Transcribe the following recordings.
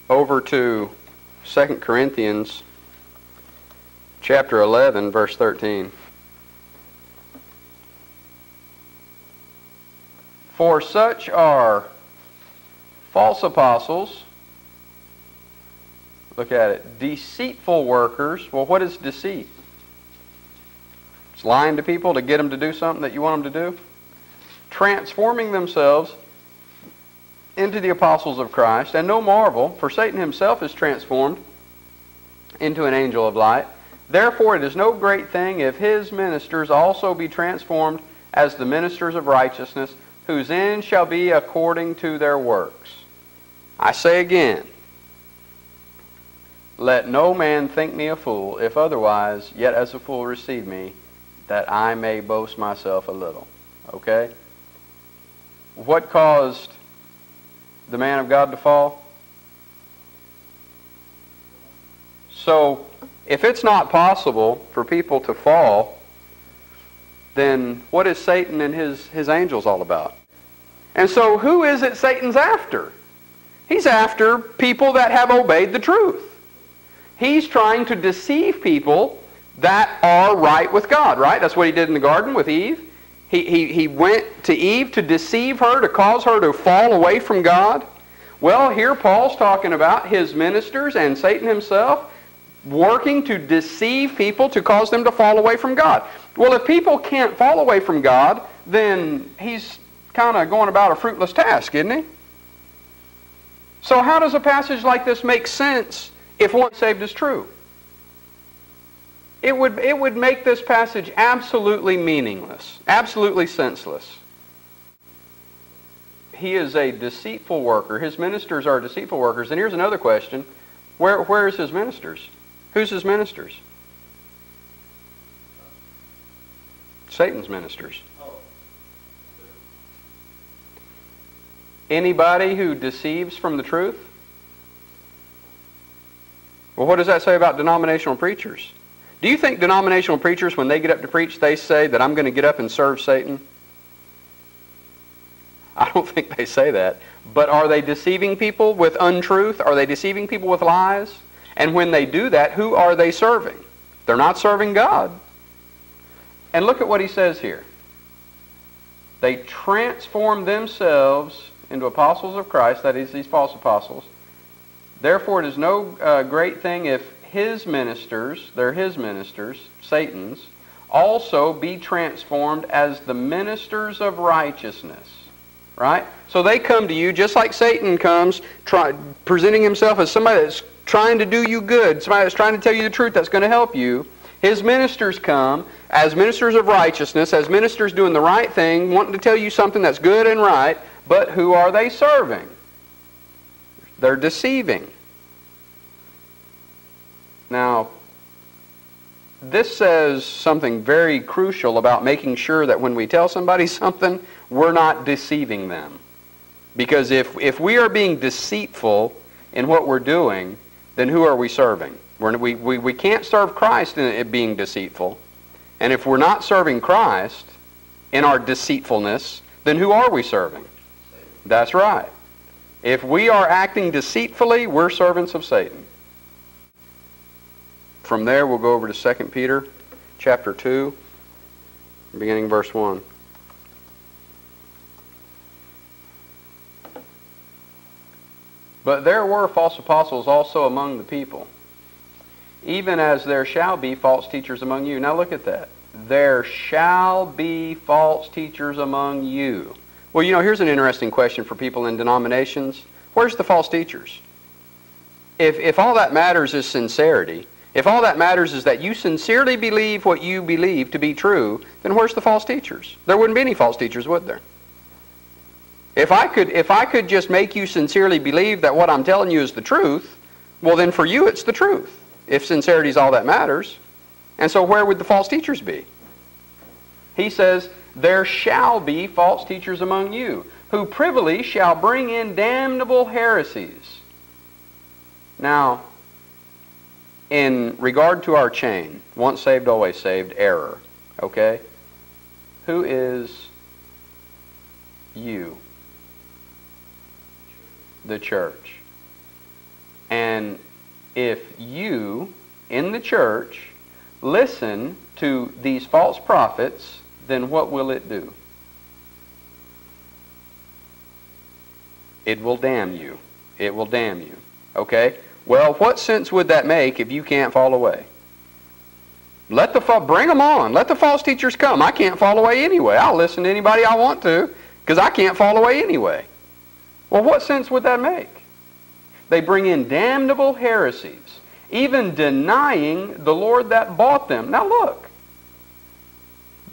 over to 2 Corinthians chapter 11, verse 13. For such are false apostles, look at it, deceitful workers. Well, what is deceit? It's lying to people to get them to do something that you want them to do. Transforming themselves into the apostles of Christ. And no marvel, for Satan himself is transformed into an angel of light. Therefore it is no great thing if his ministers also be transformed as the ministers of righteousness, whose end shall be according to their works. I say again, let no man think me a fool, if otherwise, yet as a fool receive me, that I may boast myself a little. Okay? What caused the man of God to fall? So, if it's not possible for people to fall, then what is Satan and his angels all about? And so who is it Satan's after? He's after people that have obeyed the truth. He's trying to deceive people that are right with God, right? That's what he did in the garden with Eve. He went to Eve to deceive her, to cause her to fall away from God. Well, here Paul's talking about his ministers and Satan himself working to deceive people to cause them to fall away from God. Well, if people can't fall away from God, then he's kind of going about a fruitless task, isn't he? So how does a passage like this make sense if once saved is true? It would make this passage absolutely meaningless, absolutely senseless. He is a deceitful worker. His ministers are deceitful workers. And here's another question. Where is his ministers? Who's his ministers? Satan's ministers. Anybody who deceives from the truth? Well, what does that say about denominational preachers? Do you think denominational preachers, when they get up to preach, they say that I'm going to get up and serve Satan? I don't think they say that. But are they deceiving people with untruth? Are they deceiving people with lies? And when they do that, who are they serving? They're not serving God. And look at what he says here. They transform themselves into apostles of Christ, that is, these false apostles. Therefore it is no great thing if his ministers, they're his ministers, Satan's, also be transformed as the ministers of righteousness. Right? So they come to you just like Satan comes, presenting himself as somebody that's trying to do you good, somebody that's trying to tell you the truth that's going to help you. His ministers come as ministers of righteousness, as ministers doing the right thing, wanting to tell you something that's good and right, but who are they serving? They're deceiving. Now, this says something very crucial about making sure that when we tell somebody something, we're not deceiving them. Because if we are being deceitful in what we're doing, then who are we serving? We can't serve Christ in it being deceitful. And if we're not serving Christ in our deceitfulness, then who are we serving? That's right. If we are acting deceitfully, we're servants of Satan. From there, we'll go over to 2 Peter chapter 2, beginning verse 1. But there were false apostles also among the people, even as there shall be false teachers among you. Now look at that. There shall be false teachers among you. Well, you know, here's an interesting question for people in denominations. Where's the false teachers? If all that matters is sincerity, if all that matters is that you sincerely believe what you believe to be true, then where's the false teachers? There wouldn't be any false teachers, would there? If I could just make you sincerely believe that what I'm telling you is the truth, well then for you it's the truth, if sincerity is all that matters. And so where would the false teachers be? He says, there shall be false teachers among you, who privily shall bring in damnable heresies. Now, in regard to our chain, once saved, always saved, error, okay? Who is you? The church. And if you, in the church, listen to these false prophets, then what will it do? It will damn you. It will damn you. Okay? Well, what sense would that make if you can't fall away? Bring them on. Let the false teachers come. I can't fall away anyway. I'll listen to anybody I want to because I can't fall away anyway. Well, what sense would that make? They bring in damnable heresies, even denying the Lord that bought them. Now look.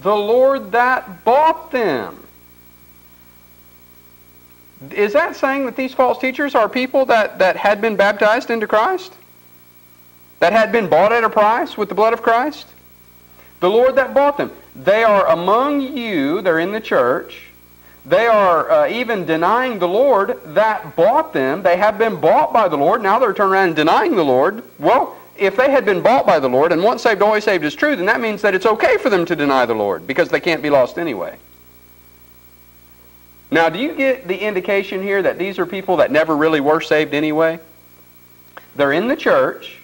The Lord that bought them. Is that saying that these false teachers are people that had been baptized into Christ? That had been bought at a price with the blood of Christ? The Lord that bought them. They are among you. They're in the church. They are even denying the Lord that bought them. They have been bought by the Lord. Now they're turning around and denying the Lord. Well, if they had been bought by the Lord, and once saved, always saved is true, then that means that it's okay for them to deny the Lord because they can't be lost anyway. Now, do you get the indication here that these are people that never really were saved anyway? They're in the church.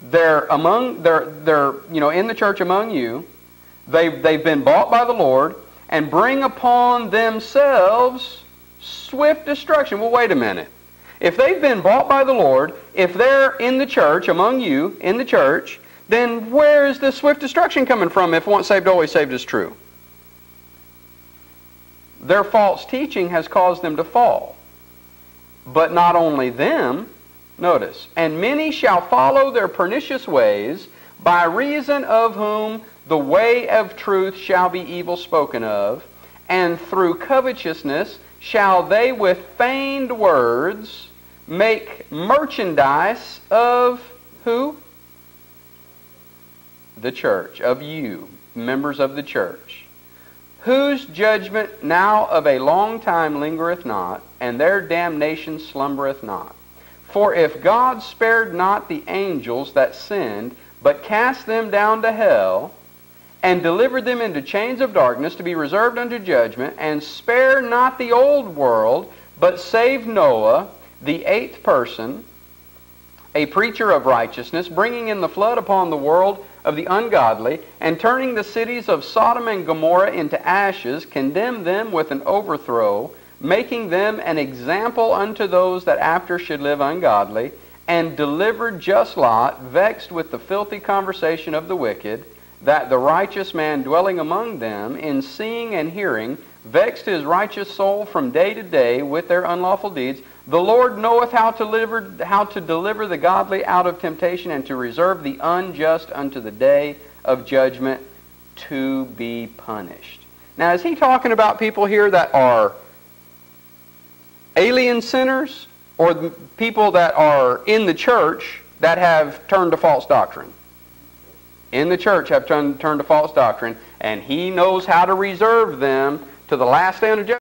They're in the church among you. They've been bought by the Lord and bring upon themselves swift destruction. Well, wait a minute. If they've been bought by the Lord, if they're in the church among you, in the church, then where is the swift destruction coming from if once saved, always saved is true? Their false teaching has caused them to fall. But not only them, notice, and many shall follow their pernicious ways, by reason of whom the way of truth shall be evil spoken of, and through covetousness shall they with feigned words make merchandise of who? The church, of you, members of the church, whose judgment now of a long time lingereth not, and their damnation slumbereth not. For if God spared not the angels that sinned, but cast them down to hell, and delivered them into chains of darkness to be reserved unto judgment, and spared not the old world, but saved Noah, the eighth person, a preacher of righteousness, bringing in the flood upon the world of the ungodly, and turning the cities of Sodom and Gomorrah into ashes, condemned them with an overthrow, making them an example unto those that after should live ungodly, and delivered just Lot, vexed with the filthy conversation of the wicked, that the righteous man dwelling among them, in seeing and hearing, vexed his righteous soul from day to day with their unlawful deeds. The Lord knoweth how to deliver the godly out of temptation, and to reserve the unjust unto the day of judgment to be punished. Now, is he talking about people here that are alien sinners, or the people that are in the church that have turned to false doctrine? In the church have turned to false doctrine, and he knows how to reserve them to the last day of judgment.